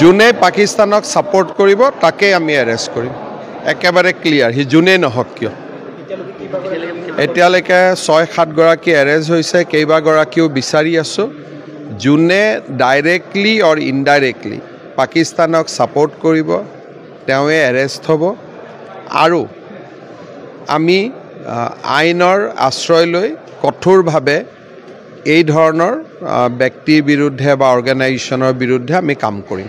যোনে পাকিস্তানক সাপোৰ্ট কৰিব তাকে আমি এৰেষ্ট কৰিম একেবাৰে ক্লিয়াৰ হি যোনে নহওক কিয় এতিয়ালৈকে 6-7 গৰাকী এৰেষ্ট হৈছে কেইবাগৰাকীও বিচাৰি আছো যোনে ডাইৰেক্টলি অৰ ইনডাইৰেক্টলি পাকিস্তানক সাপোৰ্ট কৰিব তেওঁৱে এৰেষ্ট হ'ব আৰু আমি আইনৰ আশ্ৰয় লৈ কঠোৰভাৱে এই ধৰণৰ ব্যক্তিৰ বিৰুদ্ধে বা অৰ্গানাইজেশ্যনৰ বিৰুদ্ধে আমি কাম কৰিম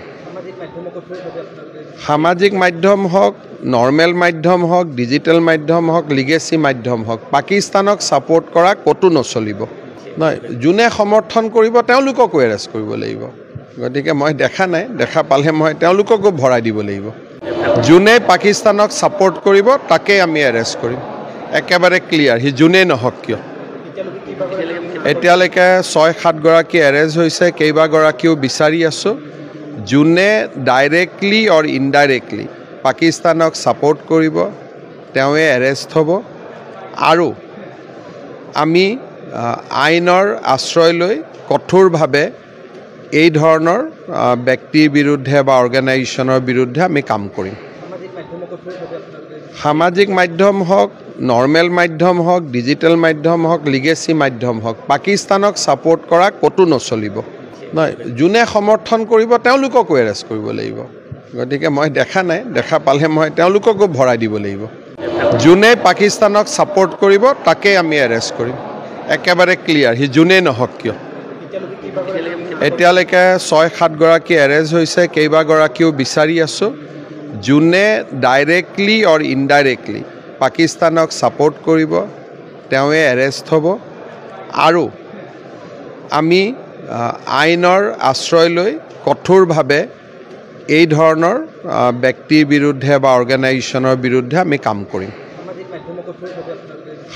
সামাজিক মাধ্যম হওক নৰ্মেল মাধ্যম হওক ডিজিটেল মাধ্যম হওক লিগেসি মাধ্যম হওক পাকিস্তানক সাপোৰ্ট কৰা কতো নচলিব নহয় যোনে সমৰ্থন কৰিব তেওঁলোককো এৰেষ্ট কৰিব লাগিব গতিকে মই দেখা নাই দেখা পালে মই তেওঁলোককো ভৰাই দিব লাগিব যোনে পাকিস্তানক সাপোৰ্ট কৰিব তাকে আমি এৰেষ্ট কৰিম একেবাৰে ক্লিয়াৰ হি যোনে নহওক কিয় এতিয়ালৈকে 6-7 গৰাকী এৰেষ্ট হৈছে কেইবাগৰাকীও বিচাৰি আছো যোনে ডাইৰেক্টলি অৰ ইনডাইৰেক্টলি পাকিস্তানক সাপোৰ্ট কৰিব তেওঁৱে এৰেষ্ট হ'ব আৰু আমি আইনৰ আশ্ৰয় লৈ কঠোৰভাৱে এই ধৰণৰ ব্যক্তিৰ বিৰুদ্ধে বা অৰ্গানাইজেশ্যনৰ বিৰুদ্ধে আমি কাম কৰিম সামাজিক মাধ্যম হওক নৰ্মেল মাধ্যম হওক ডিজিটেল মাধ্যম হওক লিগেসি মাধ্যম হওক পাকিস্তানক সাপোৰ্ট কৰা কতো নচলিব নহয় যোনে সমৰ্থন কৰিব তেওঁলোককো এৰেষ্ট কৰিব লাগিব গতিকে মই দেখা নাই দেখা পালে মই তেওঁলোককো ভৰাই দিব লাগিব যোনে পাকিস্তানক সাপোৰ্ট কৰিব তাকে আমি এৰেষ্ট কৰিম একেবাৰে ক্লিয়াৰ হি যোনে নহওক কিয় এতিয়ালৈকে 6-7 গৰাকী এৰেষ্ট হৈছে কেইবাগৰাকীও বিচাৰি আছো যোনে ডাইৰেক্টলি অৰ ইনডাইৰেক্টলি পাকিস্তানক সাপোৰ্ট কৰিব তেওঁৱে এৰেষ্ট হ'ব আৰু আমি আইনৰ আশ্ৰয় লৈ কঠোৰভাৱে এই ধৰণৰ ব্যক্তিৰ বিৰুদ্ধে বা অৰ্গানাইজেশ্যনৰ বিৰুদ্ধে আমি কাম কৰিম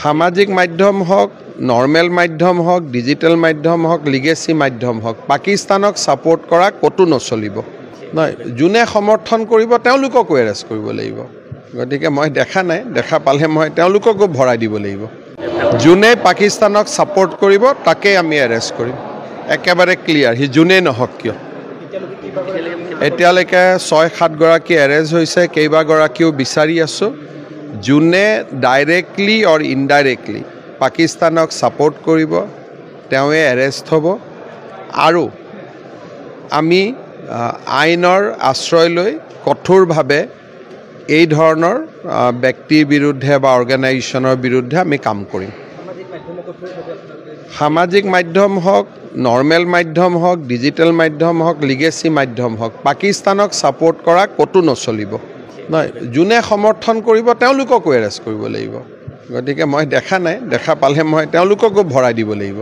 সামাজিক মাধ্যম হওক নৰ্মেল মাধ্যম হওক ডিজিটেল মাধ্যম হওক লিগেসি মাধ্যম হওক পাকিস্তানক সাপোৰ্ট কৰা কতো নচলিব নহয় যোনে সমৰ্থন কৰিব তেওঁলোককো এৰেষ্ট কৰিব লাগিব গতিকে মই দেখা নাই দেখা পালে মই তেওঁলোককো ভৰাই দিব লাগিব যোনে পাকিস্তানক সাপোৰ্ট কৰিব তাকে আমি এৰেষ্ট কৰিম একেবাৰে ক্লিয়াৰ হি যোনে নহওক কিয় এতিয়ালৈকে 6-7 গৰাকী এৰেষ্ট হৈছে কেইবাগৰাকীও বিচাৰি আছো যোনে ডাইৰেক্টলি অৰ ইনডাইৰেক্টলি পাকিস্তানক সাপোৰ্ট কৰিব তেওঁৱে এৰেষ্ট হ'ব আৰু আমি আইনৰ আশ্ৰয় লৈ কঠোৰভাৱে এই ধৰণৰ ব্যক্তিৰ বিৰুদ্ধে বা অৰ্গানাইজেশ্যনৰ বিৰুদ্ধে আমি কাম কৰিম সামাজিক মাধ্যম হওক নৰ্মেল মাধ্যম হওক ডিজিটেল মাধ্যম হওক লিগেসি মাধ্যম হওক পাকিস্তানক সাপোৰ্ট কৰা কতো নচলিব নহয় যোনে সমৰ্থন কৰিব তেওঁলোককো এৰেষ্ট কৰিব লাগিব গতিকে মই দেখা নাই দেখা পালে মই তেওঁলোককো ভৰাই দিব লাগিব